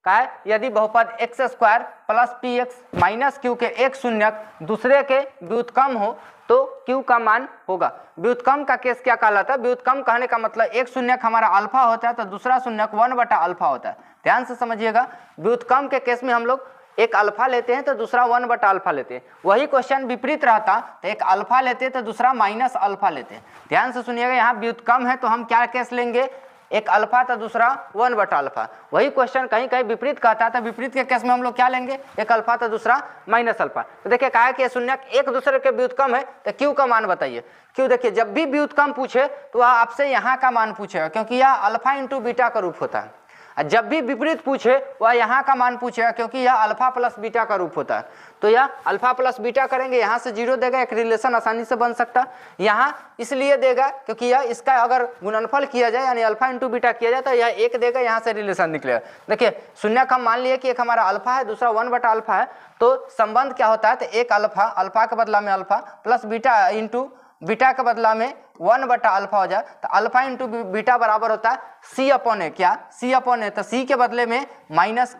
का है यदि बहुपद x square plus P x minus Q के एक शून्यक दूसरे के व्युत्क्रम हो तो क्यू का मान होगा। व्युत्क्रम का केस क्या कहलाता है? व्युत्क्रम कहने का मतलब एक शून्यक हमारा अल्फा होता है तो दूसरा शून्यक 1/अल्फा होता है। ध्यान से समझिएगा, व्युत्क्रम के केस में हम लोग एक अल्फा लेते हैं तो दूसरा 1/अल्फा लेते हैं। वही क्वेश्चन विपरीत रहता तो एक अल्फा लेते तो दूसरा माइनस अल्फा लेते हैं। ध्यान से सुनिएगा, यहाँ व्युत्क्रम है तो हम क्या केस लेंगे? एक अल्फा तो दूसरा 1/अल्फा। वही क्वेश्चन कहीं कहीं विपरीत कहता है तो विपरीत के केस में हम लोग क्या लेंगे? एक अल्फा तो दूसरा माइनस अल्फा। तो देखिए कहा है कि शून्यक एक दूसरे के व्युत्क्रम है तो क्यू का मान बताइए। क्यों? देखिए जब भी व्युत्क्रम पूछे तो वह आपसे यहाँ का मान पूछेगा क्योंकि यह अल्फा इंटू बीटा का रूप होता है। जब भी विपरीत पूछे वह यहाँ का मान पूछेगा क्योंकि यह अल्फा प्लस बीटा का रूप होता है। तो यह अल्फा प्लस बीटा करेंगे, यहाँ से 0 देगा, एक रिलेशन आसानी से बन सकता है। यहाँ इसलिए देगा क्योंकि यह इसका अगर गुणनफल किया जाए यानी अल्फा इंटू बीटा किया जाए तो यह 1 देगा, यहाँ से रिलेशन निकलेगा। देखिए शून्यक हम मान लिए कि एक हमारा अल्फा है दूसरा 1/अल्फा है, तो संबंध क्या होता है? तो एक अल्फा के बदला में alpha plus beta into beta के बदला में 1/अल्फा हो जाए तो अल्फा इंटू बीटा बराबर होता है C/A। क्या? C/A। तो C के बदले में माइनस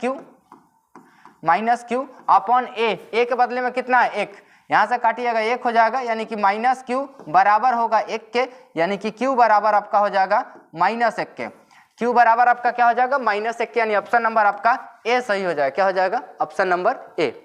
क्यू अपॉन ए के बदले में कितना है? 1। यहाँ से काटिएगा 1 हो जाएगा यानी कि माइनस क्यू बराबर होगा 1 के, यानी कि क्यू बराबर आपका हो जाएगा -1 के। क्यू बराबर आपका क्या हो जाएगा? -1 के, यानी ऑप्शन नंबर आपका ए सही हो जाएगा। क्या हो जाएगा? Option number A.